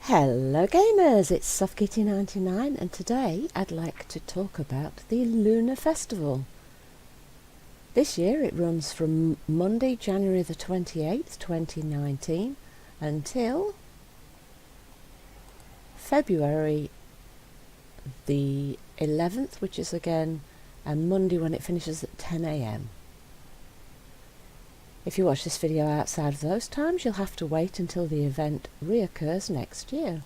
Hello gamers, it's SoftKitty99 and today I'd like to talk about the Lunar Festival. This year it runs from Monday, January the 28th, 2019 until February the 11th, which is again a Monday when it finishes at 10 AM. If you watch this video outside of those times, you'll have to wait until the event reoccurs next year.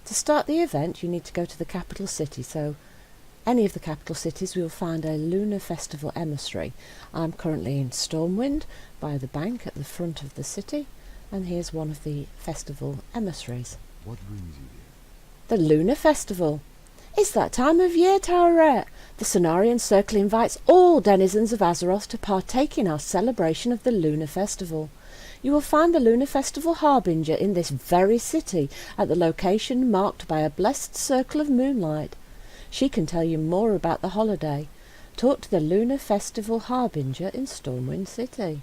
To start the event, you need to go to the capital city, so any of the capital cities you'll find a Lunar Festival Emissary. I'm currently in Stormwind by the bank at the front of the city, and here's one of the festival emissaries. What brings you here? The Lunar Festival. It's that time of year, Towerette. The Cenarian Circle invites all denizens of Azeroth to partake in our celebration of the Lunar Festival. You will find the Lunar Festival Harbinger in this very city, at the location marked by a blessed circle of moonlight. She can tell you more about the holiday. Talk to the Lunar Festival Harbinger in Stormwind City.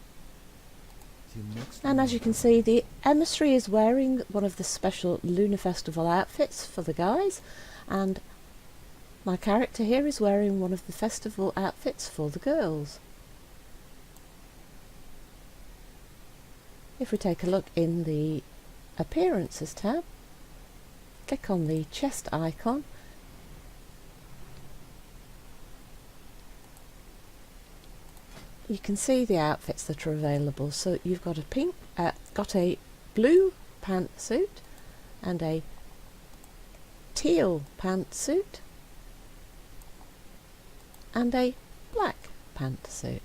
And as you can see, the emissary is wearing one of the special Lunar Festival outfits for the guys, and my character here is wearing one of the festival outfits for the girls. If we take a look in the Appearances tab, click on the chest icon, you can see the outfits that are available. So you've got a blue pantsuit and a teal pantsuit and a black pantsuit.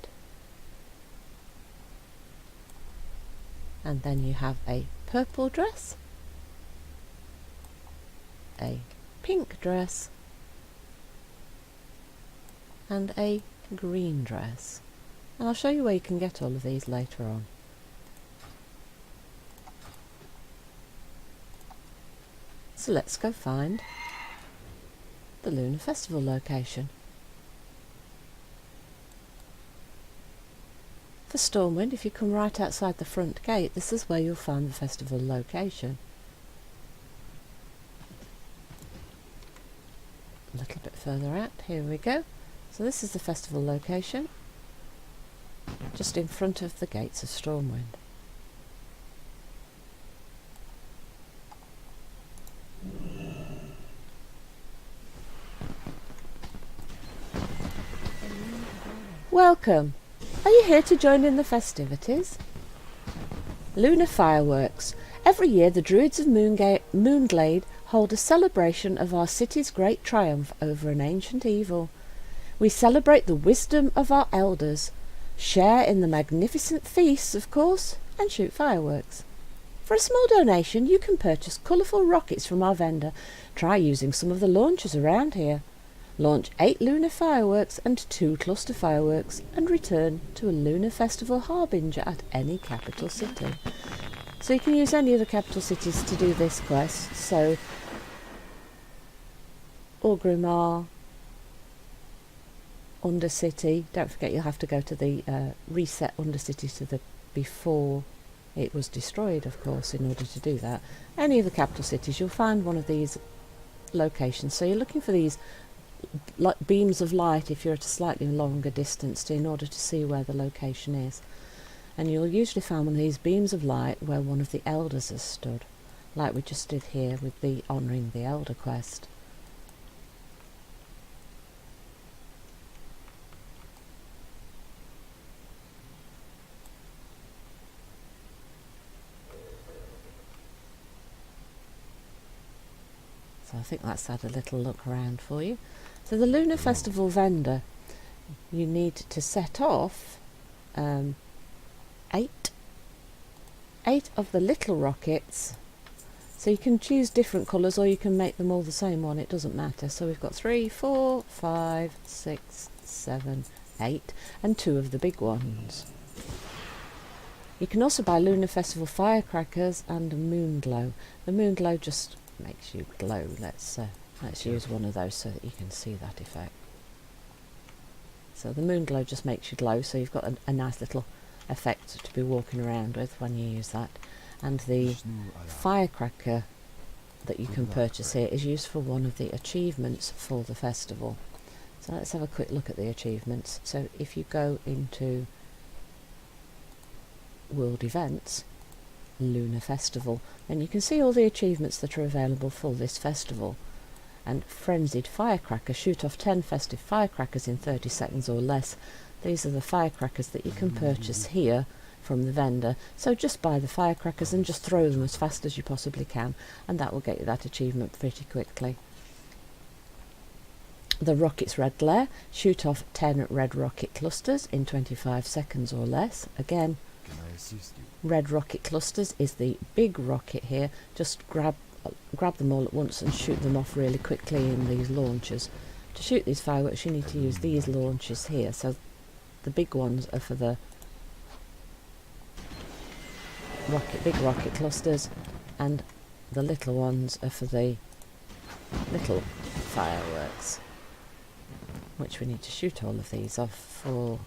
And then you have a purple dress, a pink dress, and a green dress. And I'll show you where you can get all of these later on. So let's go find the Lunar Festival location. For Stormwind, if you come right outside the front gate, this is where you'll find the festival location. A little bit further out, here we go. So this is the festival location, just in front of the gates of Stormwind. Welcome! Are you here to join in the festivities? Lunar Fireworks. Every year the Druids of Moonglade hold a celebration of our city's great triumph over an ancient evil. We celebrate the wisdom of our elders, share in the magnificent feasts, of course, and shoot fireworks. For a small donation you can purchase colourful rockets from our vendor. Try using some of the launchers around here. Launch 8 lunar fireworks and 2 cluster fireworks and return to a Lunar Festival Harbinger at any capital city. So you can use any of the capital cities to do this quest. So Orgrimmar, Undercity, don't forget you'll have to go to the reset Undercity to the before it was destroyed, of course, in order to do that. Any of the capital cities you'll find one of these locations. So you're looking for these beams of light if you're at a slightly longer distance in order to see where the location is, and you'll usually find one of these beams of light where one of the elders has stood, like we just did here with the honouring the elder quest. So I think that's had a little look around for you. So the Lunar Festival vendor, you need to set off 8 of the little rockets. So you can choose different colours or you can make them all the same one, it doesn't matter. So we've got 3, 4, 5, 6, 7, 8 and 2 of the big ones. You can also buy Lunar Festival Firecrackers and a Moonglow. The Moonglow just makes you glow. Let's use one of those so that you can see that effect. So the Moonglow just makes you glow, so you've got a nice little effect to be walking around with when you use that. and the firecracker that you can purchase here is used for one of the achievements for the festival. So let's have a quick look at the achievements. So if you go into World Events, Lunar Festival, then you can see all the achievements that are available for this festival. And Frenzied Firecracker, shoot off 10 festive firecrackers in 30 seconds or less. These are the firecrackers that you can purchase here from the vendor. So just buy the firecrackers and just throw them as fast as you possibly can, and that will get you that achievement pretty quickly. The Rocket's Red Glare, shoot off 10 red rocket clusters in 25 seconds or less. Again, red rocket clusters is the big rocket here. Just grab them all at once and shoot them off really quickly in these launchers. To shoot these fireworks you need to use these launchers here. So the big ones are for the big rocket clusters, and the little ones are for the little fireworks, which we need to shoot all of these off for.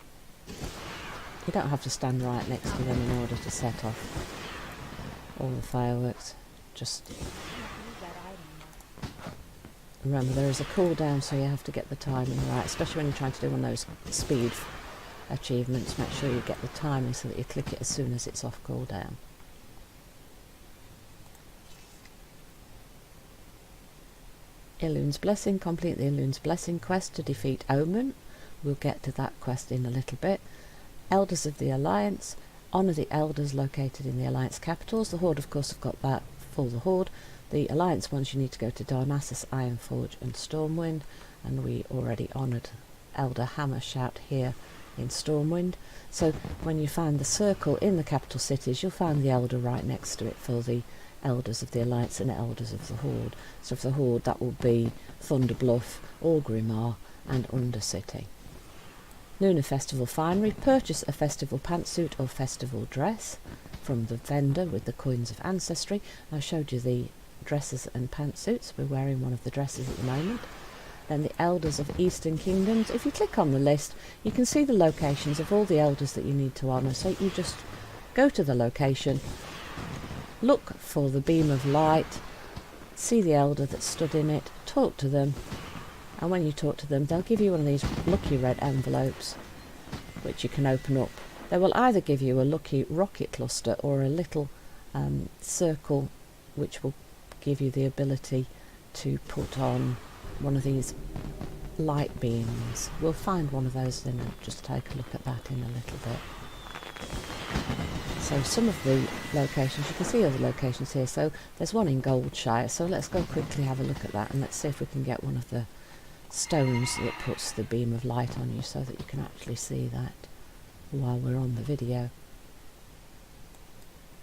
You don't have to stand right next to them in order to set off all the fireworks. Just remember there is a cooldown, so you have to get the timing right, especially when you're trying to do one of those speed achievements. Make sure you get the timing so that you click it as soon as it's off cooldown. Elun's Blessing, complete the Elun's Blessing quest to defeat Omen. We'll get to that quest in a little bit. Elders of the Alliance, honour the elders located in the Alliance capitals. The Horde, of course, have got that for the Horde. The Alliance ones, you need to go to Darnassus, Ironforge and Stormwind, and we already honoured Elder Hammershout here in Stormwind. So when you find the circle in the capital cities, you'll find the Elder right next to it for the Elders of the Alliance and Elders of the Horde. So for the Horde, that will be Thunderbluff, Orgrimmar and Undercity. Lunar Festival Finery, purchase a festival pantsuit or festival dress from the vendor with the coins of ancestry. I showed you the dresses and pantsuits. We're wearing one of the dresses at the moment. Then the Elders of Eastern Kingdoms. If you click on the list, you can see the locations of all the elders that you need to honour. So you just go to the location, look for the beam of light, see the elder that stood in it, talk to them, and when you talk to them they'll give you one of these lucky red envelopes which you can open up. They will either give you a lucky rocket cluster or a little circle which will give you the ability to put on one of these light beams. We'll find one of those then and just take a look at that in a little bit. So some of the locations, you can see other locations here. So there's one in Goldshire, so let's go quickly have a look at that and let's see if we can get one of the stones that puts the beam of light on you so that you can actually see that while we're on the video.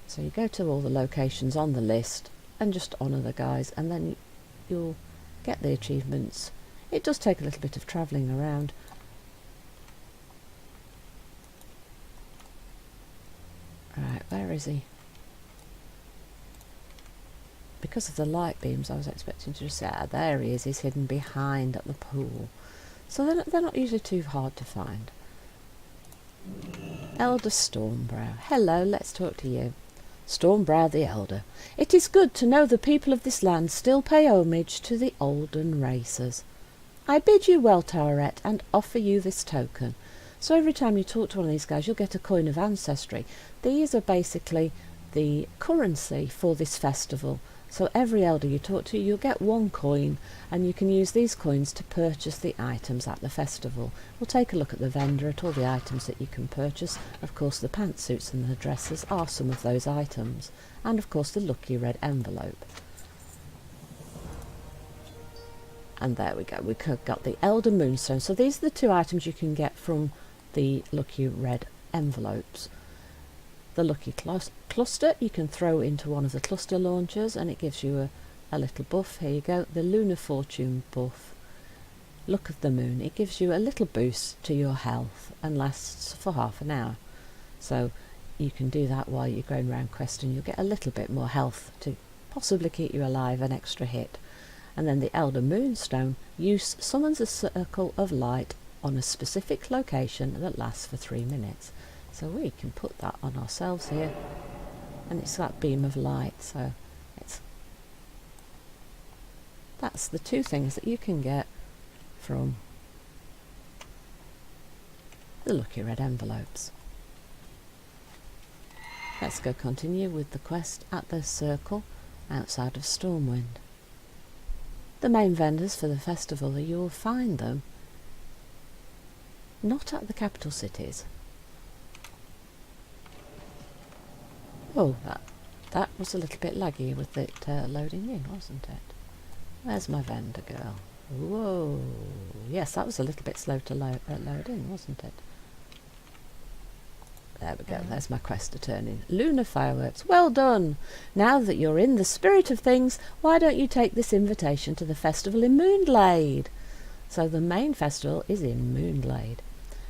So you go to all the locations on the list and just honour the guys, and then you'll get the achievements. It does take a little bit of travelling around. Right, where is he? Because of the light beams I was expecting to just say, there he is, he's hidden behind at the pool. So they're not usually too hard to find. Elder Stormbrow. Hello, let's talk to you. Stormbrow the Elder. It is good to know the people of this land still pay homage to the olden races. I bid you well, Towerette, and offer you this token. So every time you talk to one of these guys, you'll get a coin of ancestry. These are basically the currency for this festival. So every elder you talk to, you'll get one coin, and you can use these coins to purchase the items at the festival. We'll take a look at the vendor at all the items that you can purchase. Of course, the pantsuits and the dresses are some of those items. And of course, the lucky red envelope. And there we go, we've got the Elder Moonstone. So these are the two items you can get from the lucky red envelopes. The lucky cluster you can throw into one of the cluster launchers and it gives you a little buff. Here you go, the Lunar Fortune buff. Look of the moon, it gives you a little boost to your health and lasts for half an hour. So you can do that while you're going around questing. You'll get a little bit more health to possibly keep you alive, an extra hit. And then the Elder Moonstone summons a circle of light on a specific location that lasts for 3 minutes. So we can put that on ourselves here. and it's that beam of light, so that's the two things that you can get from the lucky red envelopes. Let's go continue with the quest at the circle outside of Stormwind. The main vendors for the festival, you will find them not at the capital cities. Oh, that was a little bit laggy with it loading in, wasn't it? Where's my vendor girl? Whoa, yes, that was a little bit slow to load in, wasn't it? There we go, there's my quest to turn in. Lunar Fireworks, well done! Now that you're in the spirit of things, why don't you take this invitation to the festival in Moonglade? So the main festival is in Moonglade.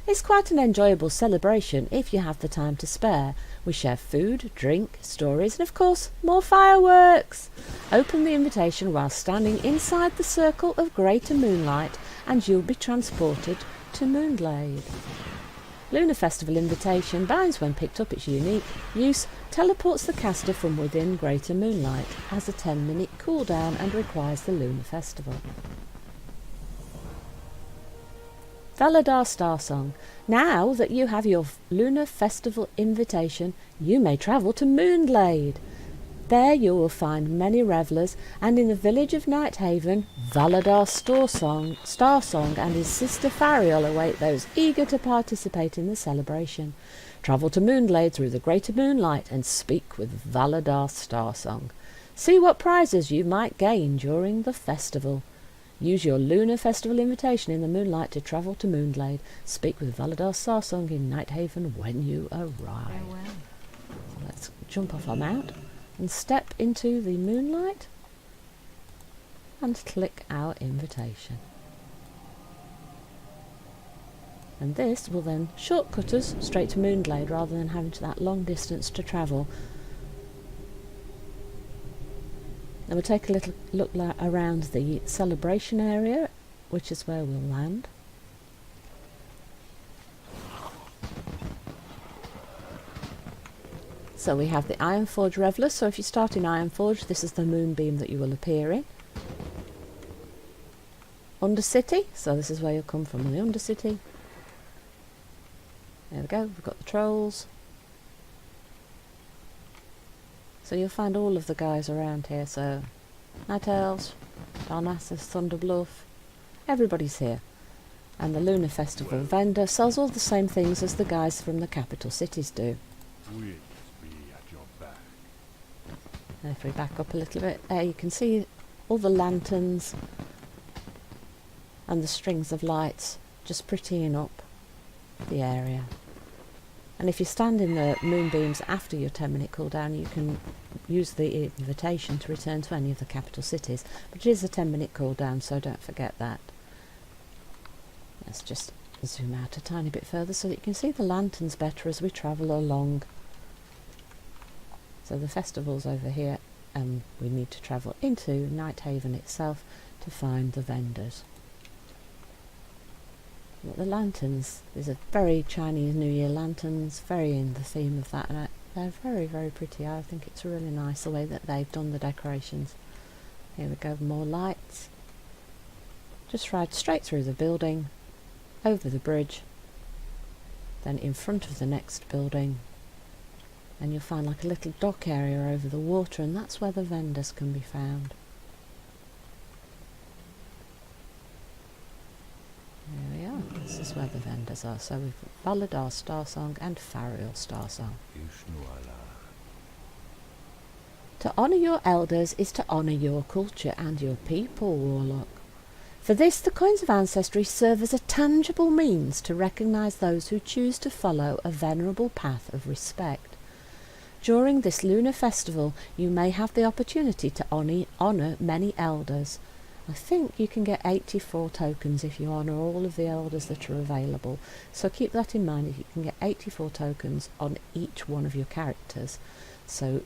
It's quite an enjoyable celebration if you have the time to spare. We share food, drink, stories, and of course, more fireworks! Open the invitation while standing inside the circle of greater moonlight and you'll be transported to Moonglade. Lunar Festival invitation binds when picked up. Its unique use teleports the caster from within greater moonlight, has a 10-minute cooldown and requires the Lunar Festival. Valadar Star Song. Now that you have your Lunar Festival invitation, you may travel to Moonglade. There you will find many revellers, and in the village of Nighthaven, Valadar Star Song and his sister Fariel await those eager to participate in the celebration. Travel to Moonglade through the greater moonlight and speak with Valadar Star Song. See what prizes you might gain during the festival. Use your Lunar Festival invitation in the moonlight to travel to Moonglade. Speak with Valadar Star Song in Nighthaven when you arrive. So let's jump off our mount and step into the moonlight and click our invitation. And this will then shortcut us straight to Moonglade rather than having that long distance to travel. And we'll take a little look around the celebration area, which is where we'll land. So we have the Ironforge Reveller, so if you start in Ironforge, this is the moonbeam that you will appear in. Undercity, so this is where you'll come from in the Undercity. There we go, we've got the Trolls. So you'll find all of the guys around here, so Night Elves, Darnassus, Thunderbluff, everybody's here. And the Lunar Festival vendor sells all the same things as the guys from the capital cities do. And if we back up a little bit, there you can see all the lanterns and the strings of lights just prettying up the area. And if you stand in the moonbeams after your 10-minute cooldown, you can use the invitation to return to any of the capital cities. But it is a 10-minute cooldown, so don't forget that. Let's just zoom out a tiny bit further so that you can see the lanterns better as we travel along. So the festival's over here, and we need to travel into Nighthaven itself to find the vendors. But the lanterns, these are very Chinese New Year lanterns, very in the theme of that, and they're very, very pretty. I think it's really nice the way that they've done the decorations. Here we go, more lights. Just ride straight through the building, over the bridge, then in front of the next building, and you'll find like a little dock area over the water, and that's where the vendors can be found. There we are, this is where the vendors are. So we've got Valadar Star Song and Fariel Star Song. To honour your elders is to honour your culture and your people, Warlock. For this, the coins of ancestry serve as a tangible means to recognise those who choose to follow a venerable path of respect. During this lunar festival, you may have the opportunity to honour many elders. I think you can get 84 tokens if you honour all of the elders that are available. So keep that in mind, if you can get 84 tokens on each one of your characters. So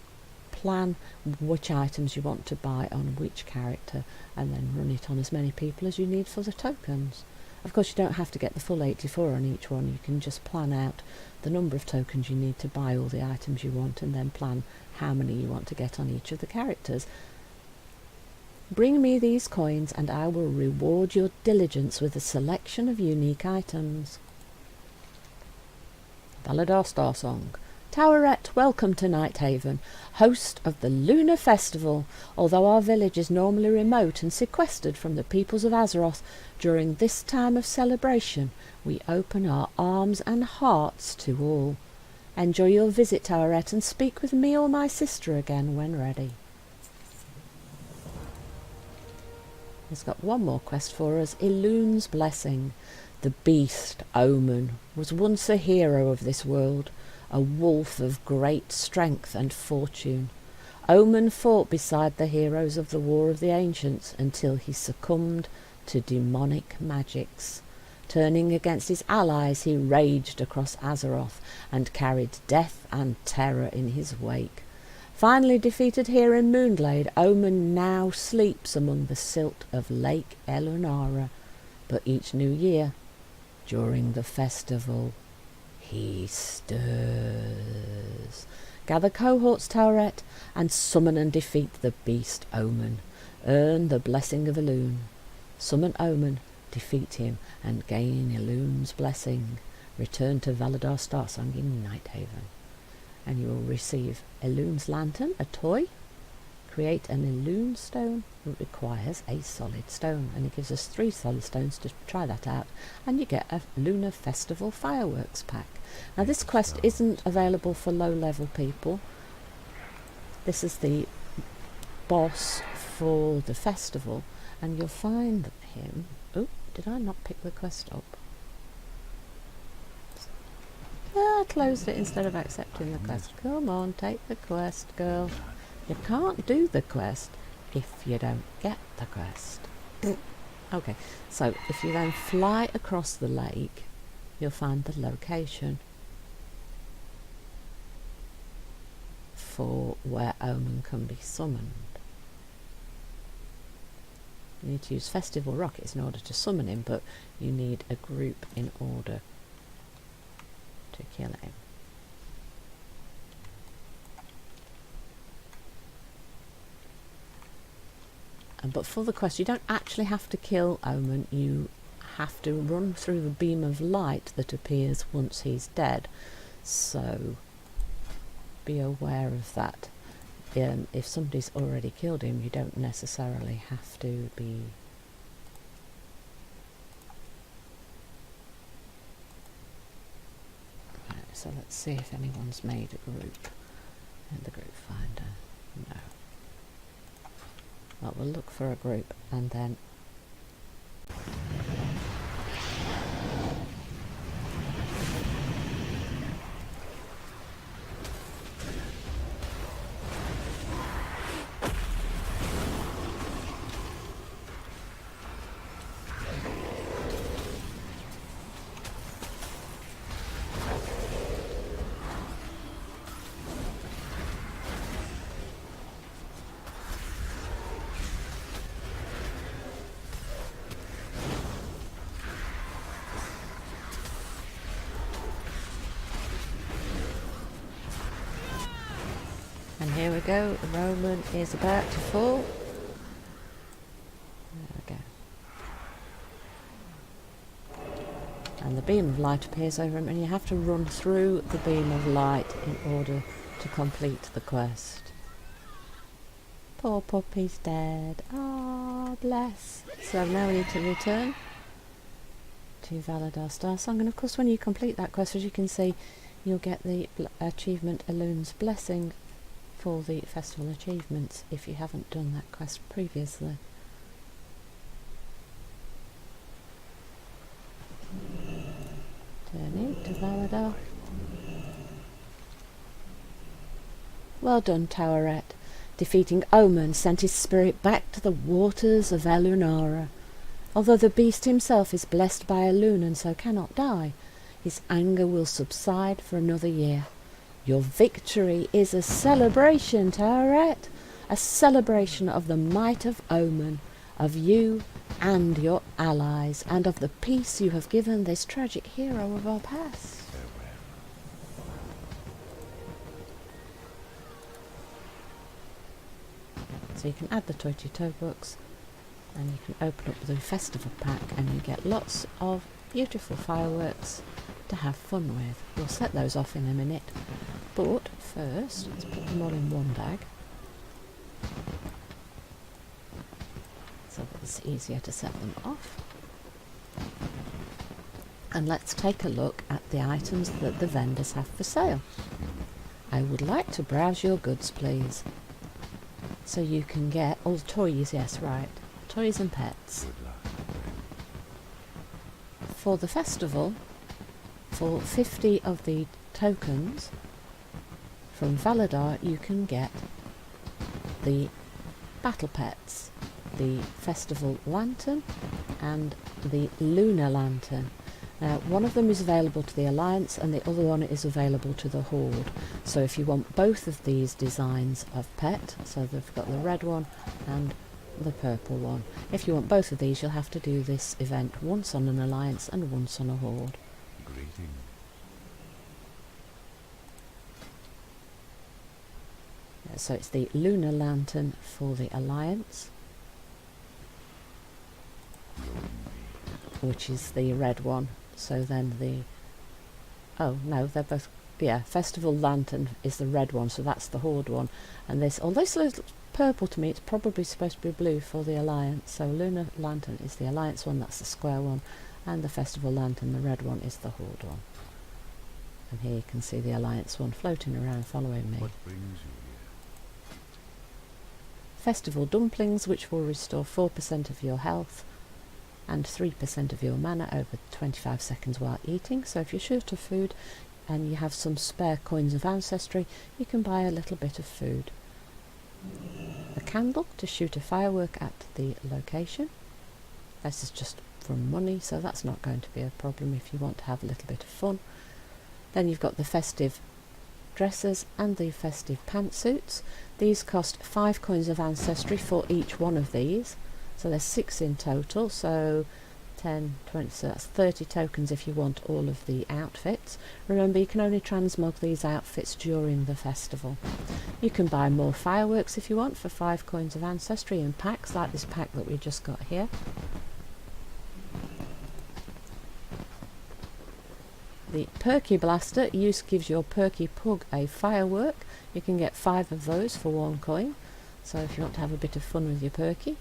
plan which items you want to buy on which character and then run it on as many people as you need for the tokens. Of course, you don't have to get the full 84 on each one. You can just plan out the number of tokens you need to buy all the items you want, and then plan how many you want to get on each of the characters. Bring me these coins and I will reward your diligence with a selection of unique items. Valadar Star Song. Towerette, welcome to Nighthaven, host of the Lunar Festival. Although our village is normally remote and sequestered from the peoples of Azeroth, during this time of celebration we open our arms and hearts to all. Enjoy your visit, Towerette, and speak with me or my sister again when ready. He's got one more quest for us, Elun's Blessing. The Beast Omen was once a hero of this world, a wolf of great strength and fortune. Omen fought beside the heroes of the War of the Ancients until he succumbed to demonic magics. Turning against his allies, he raged across Azeroth and carried death and terror in his wake. Finally defeated here in Moonglade, Omen now sleeps among the silt of Lake Elunara. But each new year, during the festival, he stirs. Gather cohorts, Towerette, and summon and defeat the Beast Omen. Earn the blessing of Elun. Summon Omen, defeat him, and gain Elun's blessing. Return to Valadar Starsong in Nighthaven, and you will receive Elun's Lantern, a toy. Create an Elun stone. It requires a solid stone, and it gives us 3 solid stones to try that out, and you get a Lunar Festival Fireworks pack. Now this quest isn't available for low level people. This is the boss for the festival, and you'll find him. Oh, did I not pick the quest up? I closed it instead of accepting the quest. Come on, take the quest, girl. You can't do the quest if you don't get the quest. Okay, so if you then fly across the lake, you'll find the location for where Omen can be summoned. You need to use Festival Rockets in order to summon him, but you need a group in order to kill him. But for the quest, you don't actually have to kill Omen. You have to run through the beam of light that appears once he's dead. So be aware of that. If somebody's already killed him, you don't necessarily have to be... Right, so let's see if anyone's made a group in the group finder. No. Well, we'll look for a group and then... And here we go, Roman is about to fall. There we go. And the beam of light appears over him, and you have to run through the beam of light in order to complete the quest. Poor puppy's dead. Ah, bless. So now we need to return to Valadar Starsong, and of course when you complete that quest, as you can see, you'll get the achievement Elun's Blessing for the festival achievements if you haven't done that quest previously. Turning to Valadar. Well done, Towerette. Defeating Omen sent his spirit back to the waters of Elunara. Although the beast himself is blessed by Elun and so cannot die, his anger will subside for another year. Your victory is a celebration, Towerette, a celebration of the might of Omen, of you and your allies, and of the peace you have given this tragic hero of our past. So you can add the toy to your toy books, and you can open up the festival pack, and you get lots of beautiful fireworks to have fun with. We'll set those off in a minute, but first let's put them all in one bag so that it's easier to set them off. And let's take a look at the items that the vendors have for sale. I would like to browse your goods, please. So you can get all toys, yes, right, toys and pets. For the festival, for 50 of the tokens from Valadar, you can get the battle pets, the festival lantern and the lunar lantern. Now, one of them is available to the Alliance and the other one is available to the Horde. So if you want both of these designs of pet, so they've got the red one and the purple one. If you want both of these, you'll have to do this event once on an Alliance and once on a Horde. Greeting. So it's the lunar lantern for the Alliance, which is the red one. So then the, oh no, they're both, yeah, festival lantern is the red one, so that's the Horde one. And this, although this looks purple to me, it's probably supposed to be blue for the Alliance. So lunar lantern is the Alliance one, that's the square one, and the festival lantern, the red one, is the Horde one. And here you can see the Alliance one floating around following me. What brings you here? Festival dumplings, which will restore 4% of your health and 3% of your mana over 25 seconds while eating. So if you're short of food and you have some spare coins of ancestry, you can buy a little bit of food. A candle to shoot a firework at the location. This is just from money, so that's not going to be a problem if you want to have a little bit of fun. Then you've got the festive dresses and the festive pantsuits. These cost 5 coins of ancestry for each one of these. So there's 6 in total, so 10, 20, so that's 30 tokens if you want all of the outfits. Remember, you can only transmog these outfits during the festival. You can buy more fireworks if you want for 5 coins of ancestry in packs, like this pack that we just got here. The Perky Blaster gives your Perky Pug a firework. You can get 5 of those for 1 coin, so if you want to have a bit of fun with your Perky.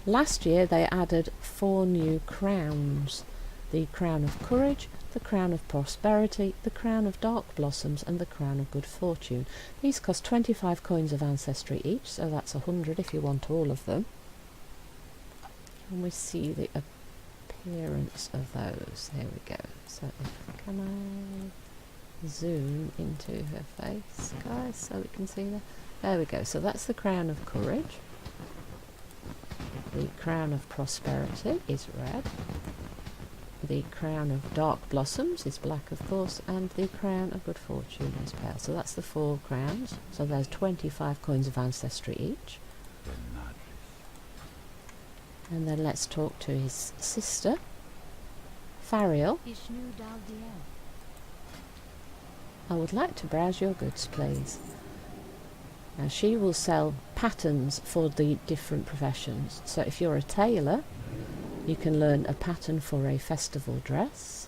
Last year they added 4 new crowns. The Crown of Courage, the Crown of Prosperity, the Crown of Dark Blossoms and the Crown of Good Fortune. These cost 25 coins of ancestry each, so that's 100 if you want all of them. And we see the appearance of those. There we go. So can I zoom into her face, guys, so we can see that? There we go. So that's the Crown of Courage. The Crown of Prosperity is red. The Crown of Dark Blossoms is black, of course, and the Crown of Good Fortune is pale. So that's the 4 crowns. So there's 25 coins of ancestry each. And then let's talk to his sister, Fariel. I would like to browse your goods, please. Now she will sell patterns for the different professions. So if you're a tailor, you can learn a pattern for a festival dress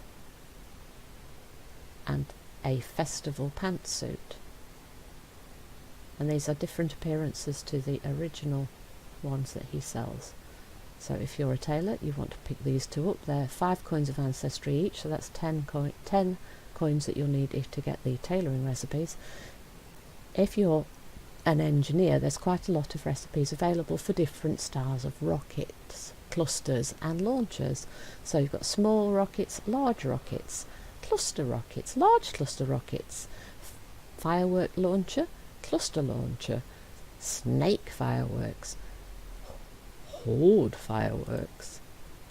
and a festival pantsuit. And these are different appearances to the original ones that he sells. So if you're a tailor, you want to pick these 2 up. They're 5 coins of ancestry each, so that's 10 coins that you'll need to get the tailoring recipes. If you're an engineer, there's quite a lot of recipes available for different styles of rockets, clusters and launchers. So you've got small rockets, large rockets, cluster rockets, large cluster rockets, firework launcher, cluster launcher, snake fireworks, Horde fireworks,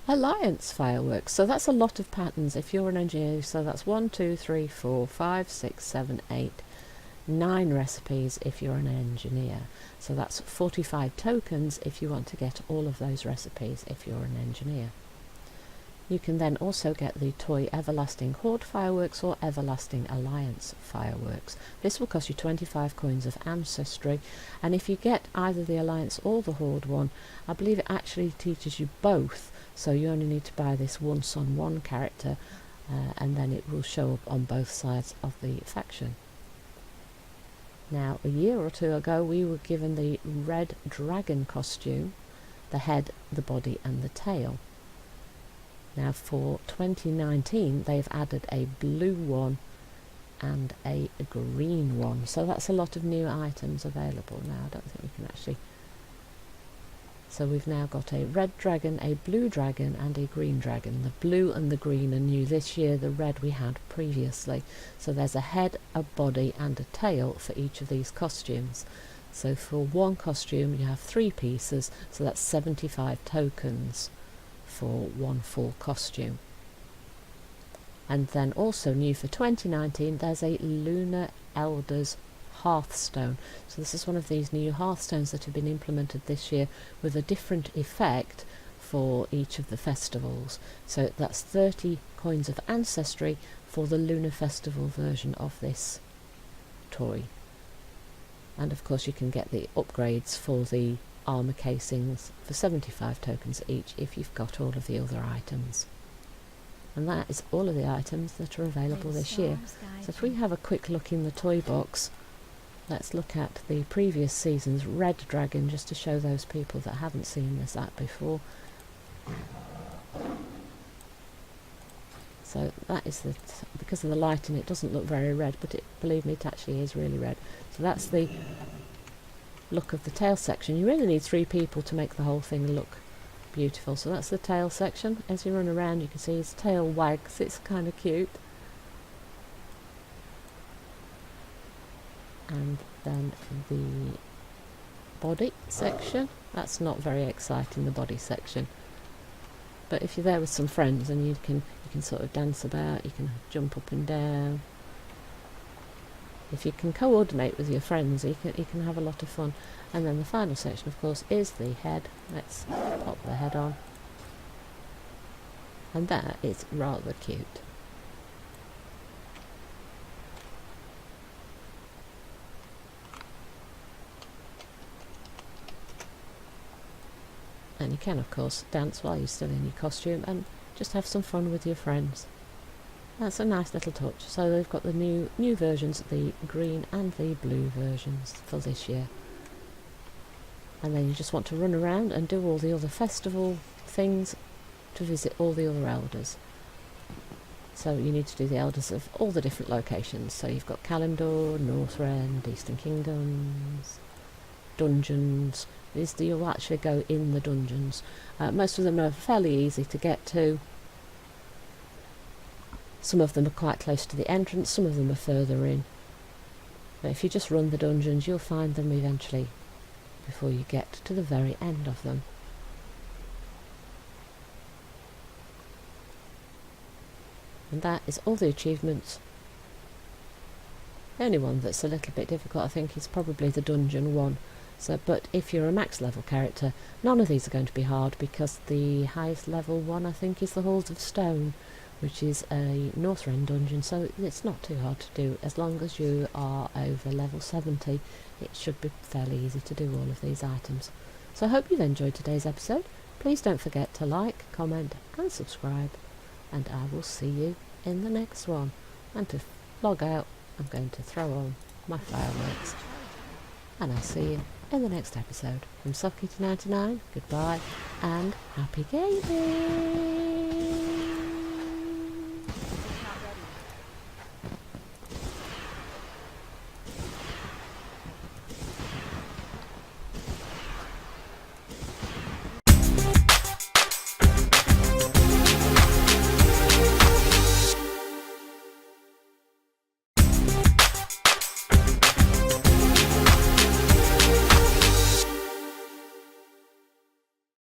Alliance fireworks. So that's a lot of patterns if you're an engineer. So that's 1, 2, 3, 4, 5, 6, 7, 8, 9 recipes if you're an engineer. So that's 45 tokens if you want to get all of those recipes if you're an engineer. You can then also get the toy Everlasting Horde Fireworks or Everlasting Alliance Fireworks. This will cost you 25 coins of Ancestry, and if you get either the Alliance or the Horde one, I believe it actually teaches you both, so you only need to buy this once on one character, and then it will show up on both sides of the faction. Now, a year or two ago we were given the red dragon costume, the head, the body and the tail. Now for 2019 they've added a blue one and a green one, so that's a lot of new items available now. I don't think we can actually... So we've now got a red dragon, a blue dragon and a green dragon. The blue and the green are new this year, the red we had previously. So there's a head, a body and a tail for each of these costumes. So for one costume you have 3 pieces, so that's 75 tokens for one full costume. And then also new for 2019 there's a Lunar Elders hearthstone. So this is one of these new hearthstones that have been implemented this year with a different effect for each of the festivals. So that's 30 coins of Ancestry for the Lunar Festival version of this toy. And of course you can get the upgrades for the armour casings for 75 tokens each if you've got all of the other items. And that is all of the items that are available this year. So if we have a quick look in the toy box, let's look at the previous season's red dragon just to show those people that haven't seen this app before. So that is the, because of the lighting it doesn't look very red, but believe me, it actually is really red. So that's the look of the tail section. You really need 3 people to make the whole thing look beautiful. So that's the tail section. As you run around you can see his tail wags, it's kind of cute. And then the body section, that's not very exciting, the body section, but if you're there with some friends and you can sort of dance about, you can jump up and down. If you can coordinate with your friends, you can have a lot of fun. And then the final section, of course, is the head. Let's pop the head on. And that is rather cute. And you can, of course, dance while you're still in your costume and just have some fun with your friends. That's a nice little touch. So they've got the new versions, the green and the blue versions for this year. And then you just want to run around and do all the other festival things to visit all the other elders. So you need to do the elders of all the different locations. So you've got Kalimdor, Northrend, Eastern Kingdoms, dungeons. You'll actually go in the dungeons. Most of them are fairly easy to get to. Some of them are quite close to the entrance, some of them are further in. But if you just run the dungeons, you'll find them eventually before you get to the very end of them. And that is all the achievements. The only one that's a little bit difficult, I think, is probably the dungeon one. So, but if you're a max level character, none of these are going to be hard, because the highest level one, I think, is the Halls of Stone, which is a Northrend dungeon, so it's not too hard to do. As long as you are over level 70, it should be fairly easy to do all of these items. So I hope you've enjoyed today's episode. Please don't forget to like, comment and subscribe, and I will see you in the next one. And to log out, I'm going to throw on my fireworks. And I'll see you in the next episode. From Socky to 99, goodbye and happy gaming!